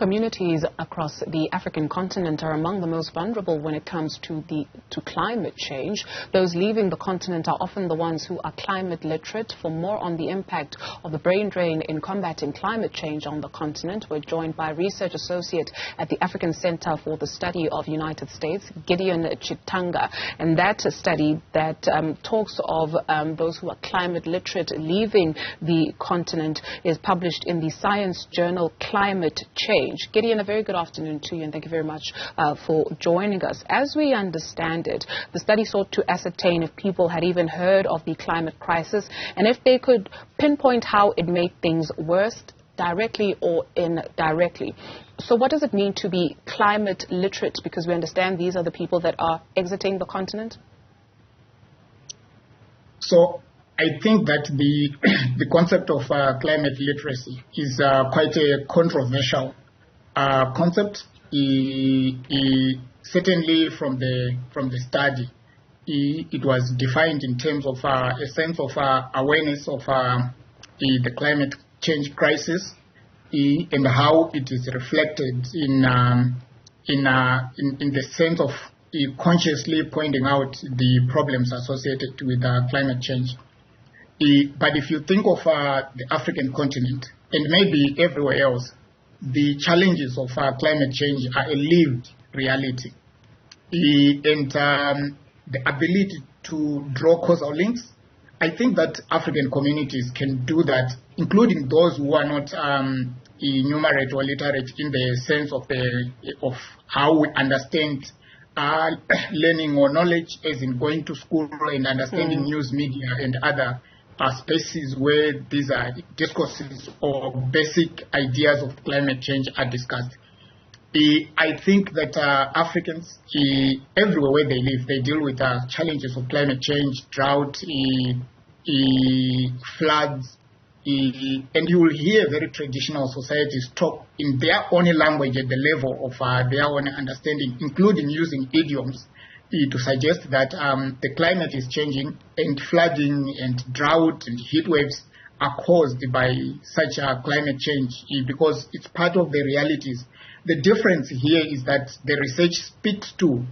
communities across the African continent are among the most vulnerable when it comes to climate change. Those leaving the continent are often the ones who are climate literate. For more on the impact of the brain drain in combating climate change on the continent, we're joined by research associate at the African Center for the Study of United States, Gideon Chitanga. And that study that talks of those who are climate literate leaving the continent is published in the science journal Climate Change. Gideon, a very good afternoon to you, and thank you very much for joining us. As we understand it, the study sought to ascertain if people had even heard of the climate crisis and if they could pinpoint how it made things worse, directly or indirectly. So what does it mean to be climate literate? Because we understand these are the people that are exiting the continent. So I think that the concept of climate literacy is quite a controversial concept. Certainly from the study, it was defined in terms of a sense of awareness of the climate change crisis and how it is reflected in the sense of consciously pointing out the problems associated with climate change. But if you think of the African continent and maybe everywhere else, the challenges of climate change are a lived reality. And the ability to draw causal links, I think that African communities can do that, including those who are not numerate or literate in the sense of how we understand learning or knowledge, as in going to school and understanding news media and other spaces where these are discourses or basic ideas of climate change are discussed. I think that Africans, everywhere where they live, they deal with challenges of climate change, drought, floods, and you will hear very traditional societies talk in their own language at the level of their own understanding, including using idioms to suggest that the climate is changing and flooding and drought and heat waves are caused by such climate change because it's part of the realities. The difference here is that the research speaks to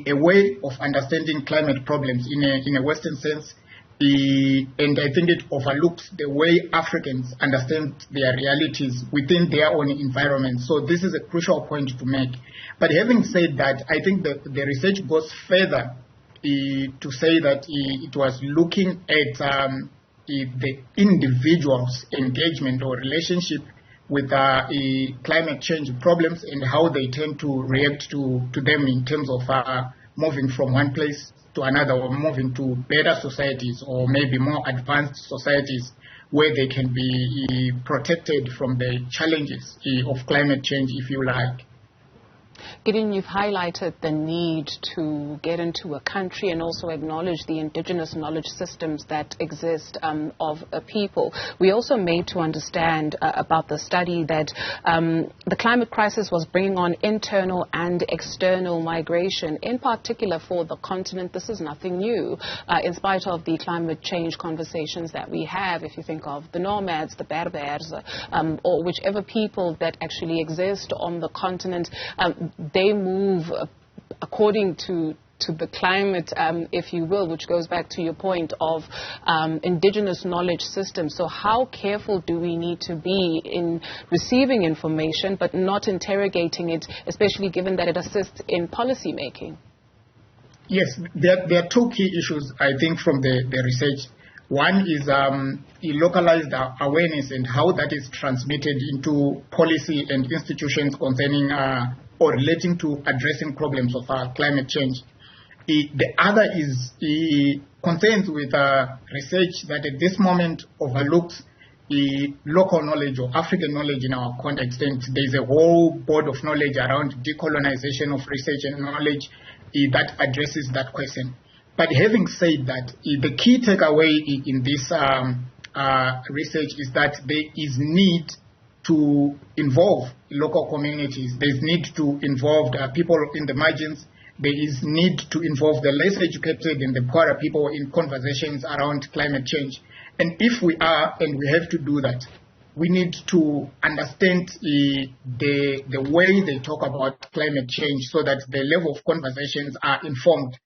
a way of understanding climate problems in a Western sense, and I think it overlooks the way Africans understand their realities within their own environment. So this is a crucial point to make. But having said that, I think that the research goes further to say that it was looking at the individual's engagement or relationship with climate change problems and how they tend to react to them in terms of moving from one place to another or moving to better societies or maybe more advanced societies where they can be protected from the challenges of climate change, if you like. Gideon, you've highlighted the need to get into a country and also acknowledge the indigenous knowledge systems that exist of a people. We also made to understand about the study that the climate crisis was bringing on internal and external migration, in particular for the continent. This is nothing new, in spite of the climate change conversations that we have. If you think of the nomads, the Berbers, or whichever people that actually exist on the continent, they move according to the climate, if you will, which goes back to your point of indigenous knowledge systems. So how careful do we need to be in receiving information but not interrogating it, especially given that it assists in policy making? Yes, there are two key issues, I think, from the research. One is localized awareness and how that is transmitted into policy and institutions concerning or relating to addressing problems of climate change. The other is concerns with research that at this moment overlooks local knowledge or African knowledge in our context. And there's a whole board of knowledge around decolonization of research and knowledge that addresses that question. But having said that, the key takeaway in this research is that there is need to involve local communities. There's need to involve people in the margins. There is need to involve the less educated and the poorer people in conversations around climate change. And if we are, and we have to do that, we need to understand the way they talk about climate change so that the level of conversations are informed.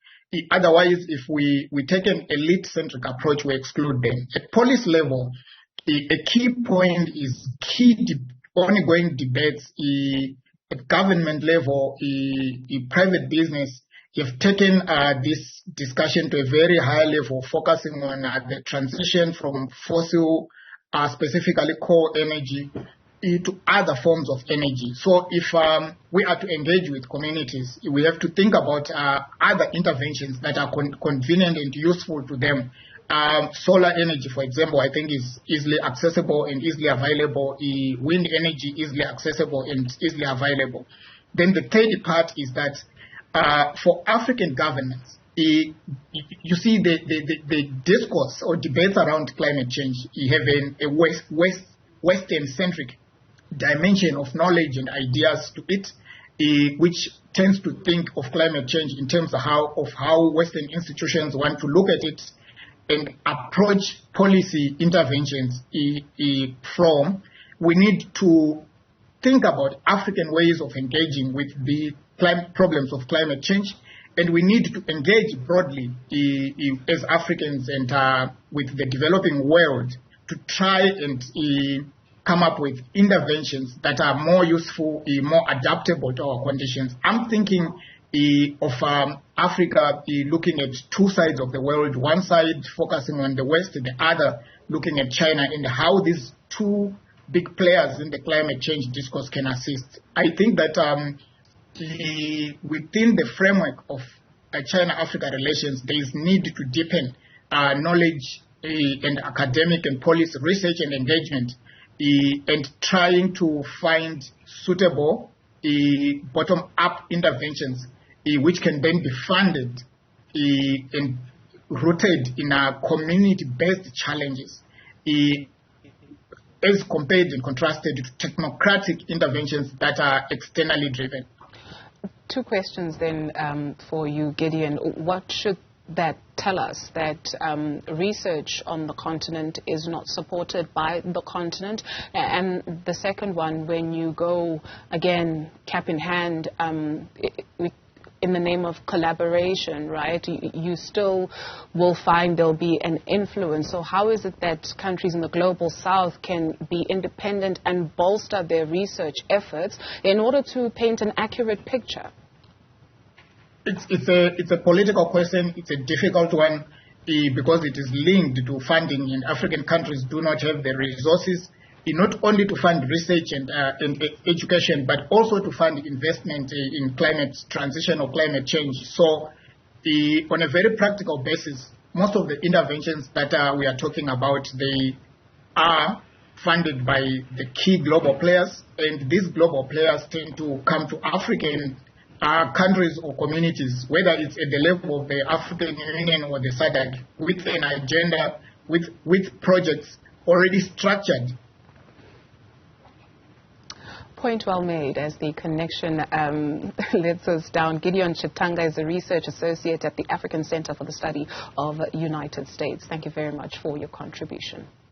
Otherwise, if we take an elite-centric approach, we exclude them. At policy level, a key point is ongoing debates at government level, private business. You've taken this discussion to a very high level, focusing on the transition from fossil, specifically coal energy, to other forms of energy. So if we are to engage with communities, we have to think about other interventions that are convenient and useful to them. Solar energy, for example, I think is easily accessible and easily available. Wind energy, easily accessible and easily available. Then the third part is that for African governments, you see the discourse or debates around climate change, you have a Western-centric dimension of knowledge and ideas to it, which tends to think of climate change in terms of how Western institutions want to look at it and approach policy interventions from. We need to think about African ways of engaging with the problems of climate change, and we need to engage broadly as Africans and with the developing world to try and come up with interventions that are more useful, more adaptable to our conditions. I'm thinking of Africa looking at two sides of the world, one side focusing on the West, the other looking at China, and how these two big players in the climate change discourse can assist. I think that within the framework of China-Africa relations, there is need to deepen knowledge and academic and policy research and engagement, and trying to find suitable bottom-up interventions which can then be funded and rooted in community-based challenges as compared and contrasted to technocratic interventions that are externally driven. Two questions then for you, Gideon. What should that tell us? That research on the continent is not supported by the continent? And the second one, when you go, again, cap in hand, in the name of collaboration, right, you still will find there'll be an influence. So how is it that countries in the global south can be independent and bolster their research efforts in order to paint an accurate picture? It's a political question. It's a difficult one because it is linked to funding, and African countries do not have the resources not only to fund research and education, but also to fund investment in climate transition or climate change. So on a very practical basis, most of the interventions that we are talking about, they are funded by the key global players, and these global players tend to come to African countries or communities, whether it's at the level of the African Union or the SADC, with an agenda, with projects already structured. Point well made. As the connection lets us down, Gideon Chitanga is a research associate at the African Center for the Study of United States. Thank you very much for your contribution.